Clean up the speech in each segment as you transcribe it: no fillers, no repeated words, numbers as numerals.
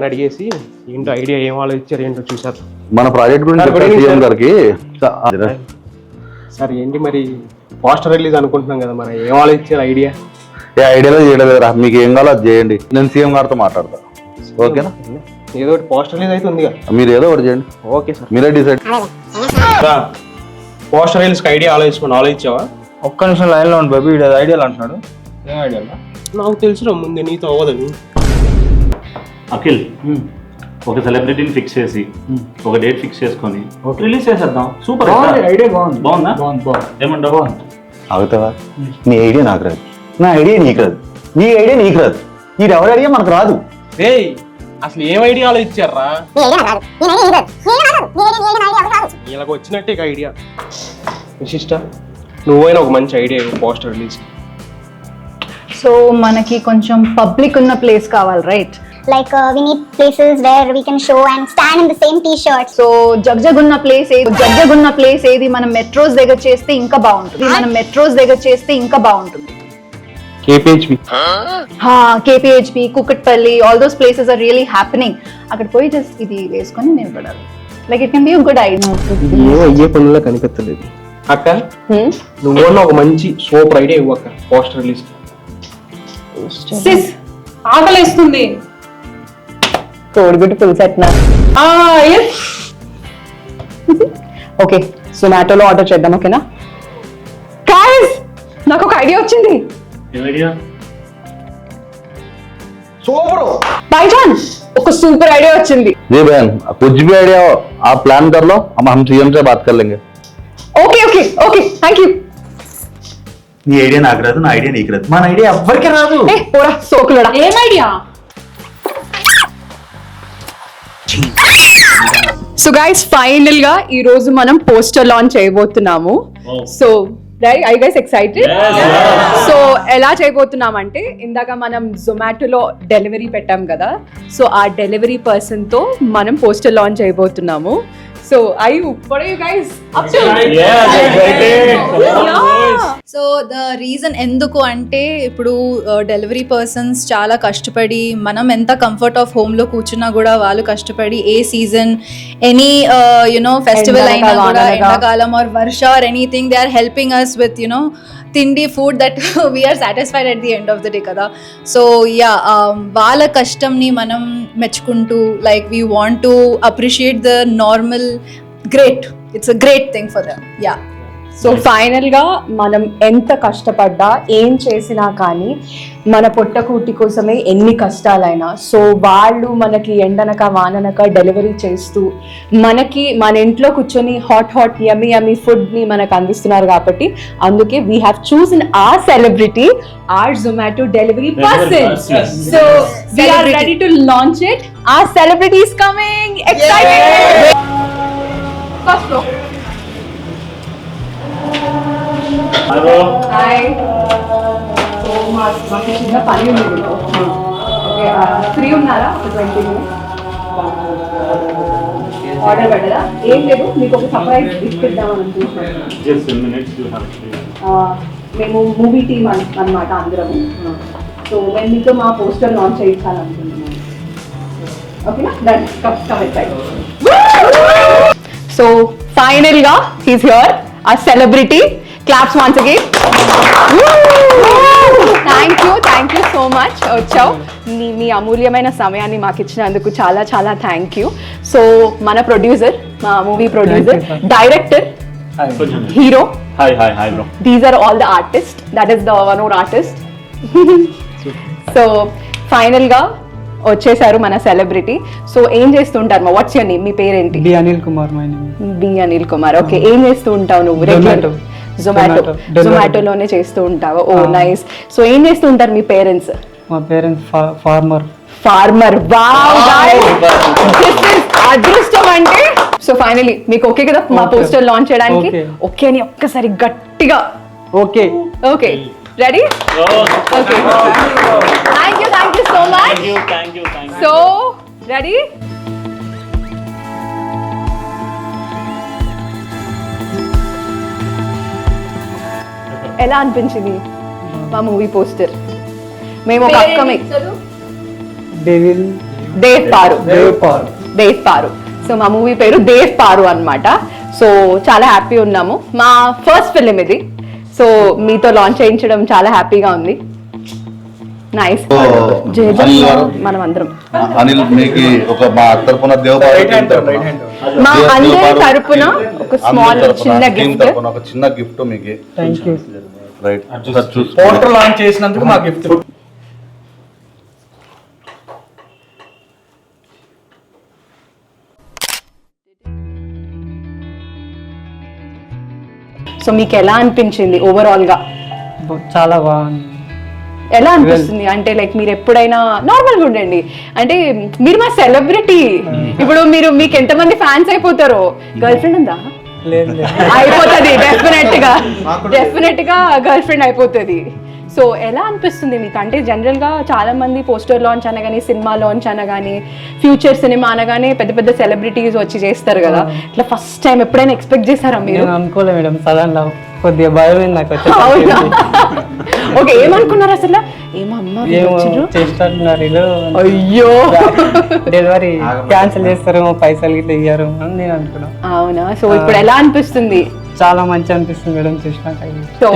అడిగేసి ఏంటో ఐడియా ఏం ఆలోచించారు ఏంటో చూసారు. మన ప్రాజెక్ట్ గురించి సీఎం గారికి సార్ ఏంటి మరి పోస్టర్ రిలీజ్ అనుకుంటున్నాం కదా, మరి ఏం ఆలోచించారు ఐడియా? ఐడియాలో చేయలేదురా, మీకు ఏం కావాలో అది చేయండి, నేను సీఎం గారితో మాట్లాడతా. ఓకేనా? ఏదో ఒకటి పోస్టర్ రిలీజ్ అయితే ఉందిగా, మీరు ఏదో ఒకటి చేయండి. ఓకే సార్, మీరే డిసైడ్. పోస్టర్ రిలీజ్కి ఐడియా ఆలోచించావా? ఒక్క నిమిషం లైన్లో ఉండి బాబు, వీడు ఐడియాలు అంటున్నాడు. ఏం ఐడియా? నాకు తెలుసు ముందే నీతో అవ్వదని. అఖిల్, ఒక సెలబ్రిటీని ఫిక్స్ చేసి ఒక డేట్ ఫిక్స్ చేసుకొని రిలీజ్ చేసేద్దాం. సూపర్ ఐడియా బాగుంది. బాగుందా? ఏమంటావు? అవుతావా? నీ ఐడియా నాకు రాదు, నా ఐడియా నీకు రాదు, నీ ఐడియా నీకు రాదు, ఇది ఎవరి ఐడియా మనకు రాదు. ఏయ్ అసలు ఏం ఐడియా ఆలోచించారా? ఇలాగ వచ్చినట్టే ఐడియా. విశిష్ట నువ్వైనా ఒక మంచి ఐడియా పోస్టర్ రిలీజ్. సో మనకి కొంచెం పబ్లిక్ ఉన్న ప్లేస్ కావాలి, right? Like we need places where we can show and stand in the same t-shirt. So జగ్జగున్న ప్లేస్ ఏది? మనం మెట్రోస్ దగ్గర చేస్తే ఇంకా బాగుంటుంది. KPHB, Kukatpally, all those places are really happening. అక్కడ పోయి జస్ట్ ఇది వేసుకొని నిలబడాలి. Like it can be a good idea. అయ్యే పనుల్లో కనిపించలేదు అక్క. నువ్వు ఒక మంచి సూపర్ ఐడియా ఇవ్వు అక్క పోస్టర్ రిలీజ్. ఆకలేస్తుంది. కోడిగుడ్డు పులుసెట్నా? ఓకే, జొమాటోలో ఆర్డర్ చేద్దాం. ఓకేనా గైస్? నాకు ఒక ఐడియా వచ్చింది. సూపర్ भाईजान, ఒక సూపర్ ఐడియా వచ్చింది. जी बहन, कुछ भी आइडिया हो आप प्लान कर लो, हम सीएम से बात कर लेंगे. Okay okay okay, thank you. నీ ఐడియా నాకు రాదు, నా ఐడియా నీకు రాదు, మన ఐడియా ఎవ్వరికి రాదు. పోరా సోకులడా. ఏం ఐడియా? సో గైస్, ఫైనల్ గా ఈ రోజు మనం పోస్టర్ లాంచ్ చేయబోతున్నాము. So right, I guys excited? So ఎలా చేయబోతున్నాం అంటే, ఇందాక మనం జొమాటోలో డెలివరీ పెట్టాం కదా, సో ఆ డెలివరీ పర్సన్ తో మనం పోస్టర్ లాంచ్ చేయబోతున్నాము. So what are you guys up to? So the reason ఎందుకు అంటే, ఇప్పుడు డెలివరీ పర్సన్స్ చాలా కష్టపడి, మనం ఎంత కంఫర్ట్ ఆఫ్ హోమ్లో కూర్చున్నా కూడా వాళ్ళు కష్టపడి ఏ సీజన్, ఎనీ యునో ఫెస్టివల్ అయినా కూడా, ఎండాకాలం ఆర్ వర్ష or anything, they are helping us with you know తిండి, food that we are satisfied at the end of the day కదా. సో యా, వాళ్ళ కష్టంని మనం మెచ్చుకుంటూ, like we want to appreciate the normal great, it's a great thing for them. Yeah, so final గా మనం ఎంత కష్టపడ్డా, ఏం చేసినా కానీ మన పొట్టకూటి కోసమే ఎన్ని కష్టాలైనా, సో వాళ్ళు మనకి ఎండనక వాననక డెలివరీ చేస్తూ మనకి మన ఇంట్లో కూర్చొని హాట్ యమ్మీ ఫుడ్ ని మనకు అందిస్తున్నారు. కాబట్టి అందుకే we have chosen our celebrity, our Zomato delivery person. So we are ready to launch it. Our celebrity is coming. Excited. First floor. Hi. So మాకు చిన్న పని ఉంది మీకు. ఓకే, ఫ్రీ ఉన్నారా? ఒక 20 minutes ఆర్డర్ పెట్టదా? ఏం లేదు, మీకు ఒక సర్ప్రైజ్ గిఫ్ట్ ఇద్దామని అనుకుంటున్నాను. మేము మూవీ టీమ్ అన్నమాట అందరము. సో మేము మీతో మా పోస్టర్ లాంచ్ చేయించాలనుకుంటున్నాను. ఓకేనా? సో ఫైనల్ గా హీస్ హియర్, ఆ celebrity. Claps once again. Thank you so much. వచ్చావు, మీ అమూల్యమైన సమయాన్ని మాకు ఇచ్చినందుకు చాలా చాలా థ్యాంక్ యూ. సో మన ప్రొడ్యూసర్, మా movie producer, director, hero, these are all the artist. That is the one or artist. So final గా వచ్చేసారు మన సెలబ్రిటీ. సో ఏం చేస్తుంటారు? What's your name? మీ పేరేంటి? B Anil Kumar. My name B Anil Kumar. Okay, ఏం చేస్తూ ఉంటావు నువ్వు? జొమాటోలోనే చేస్తూ ఉంటావు. ఓ నైస్. సో ఏం చేస్తూ ఉంటారు మీ పేరెంట్స్? మా parents farmer. Wow guys, this is అదృష్టం అంటే. సో ఫైనలీ మీకు ఓకే కదా మా పోస్టర్ లాంచ్ చేయడానికి? ఓకే అని ఒక్కసారి గట్టిగా okay. Okay, ready? Okay, thank you so much. So ready? ఎలా అనిపించింది మా మూవీ పోస్టర్? మేము ఒక అప్కమింగ్ డెవిల్ దేవ్ పారు. సో మా మూవీ పేరు దేవ్ పారు అన్నమాట. సో చాలా హ్యాపీ ఉన్నాము. మా ఫస్ట్ ఫిలిం ఇది. సో మీతో లాంచ్ చేయించడం చాలా హ్యాపీగా ఉంది. నైస్. అనిల్ గారు, మనం అందరం అనిల్ మీకు ఒక మా తరపున మా అందరి తరపున ఒక స్మాల్ చిన్న గిఫ్ట్. ఒక చిన్న గిఫ్ట్ మీకు. రైట్, పోస్టర్ లాంచ్ చేసినందుకు మా గిఫ్ట్. సో మీకు ఎలా అనిపించింది ఓవరాల్ గా? చాలా బాగుంది. ఎలా అనిపిస్తుంది అంటే లైక్ మీరు ఎప్పుడైనా నార్మల్ గా ఉండండి, అంటే మీరు మా సెలబ్రిటీ. ఇప్పుడు మీకు ఎంతమంది ఫ్యాన్స్ అయిపోతారో. గర్ల్ ఫ్రెండ్ ఉందా? లేదు అయిపోతుంది డెఫినెట్ గా గర్ల్ ఫ్రెండ్ అయిపోతుంది. సో ఎలా అనిపిస్తుంది మీకు? అంటే జనరల్ గా చాలా మంది పోస్టర్ లాంచ్ అనగానే, సినిమా లాంచ్ అనగానే, ఫ్యూచర్ సినిమా అనగానే పెద్ద పెద్ద సెలబ్రిటీస్ వచ్చి చేస్తారు కదా. ఇట్లా ఫస్ట్ టైం ఎప్పుడైనా ఎక్స్పెక్ట్ చేశారా మీరు? అనుకోలే మేడం, సడన్ గా కొద్దిగా భయం నాకు. ఓకే, ఏమనుకున్నారు అసలు? అయ్యో డెలివరీ క్యాన్సిల్ చేస్తారేమో, పైసలు గిట్లా ఇయ్యారు అని నేను అనుకున్నా. అవునా? సో ఇప్పుడు ఎలా అనిపిస్తుంది? చాలా మంచి అనిపిస్తుంది మేడం చూసినాక. సో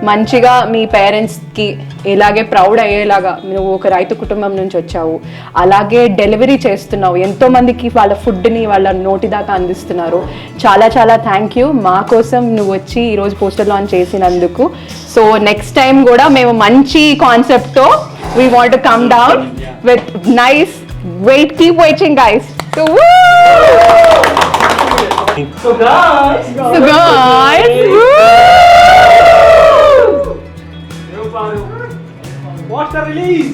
మంచిగా మీ పేరెంట్స్ కి ఇలాగే ప్రౌడ్ అయ్యేలాగా, నువ్వు ఒక రైతు కుటుంబం నుంచి వచ్చావు, అలాగే డెలివరీ చేస్తున్నావు, ఎంతో మందికి వాళ్ళ ఫుడ్ ని వాళ్ళ నోటి దాకా అందిస్తున్నారు. చాలా చాలా థ్యాంక్ యూ మా కోసం నువ్వు వచ్చి ఈరోజు పోస్టర్ లాంచ్ చేసినందుకు. సో నెక్స్ట్ టైం కూడా మేము మంచి కాన్సెప్ట్ తో we want to come down with nice wait. Keep waiting guys. So guys, Poster release.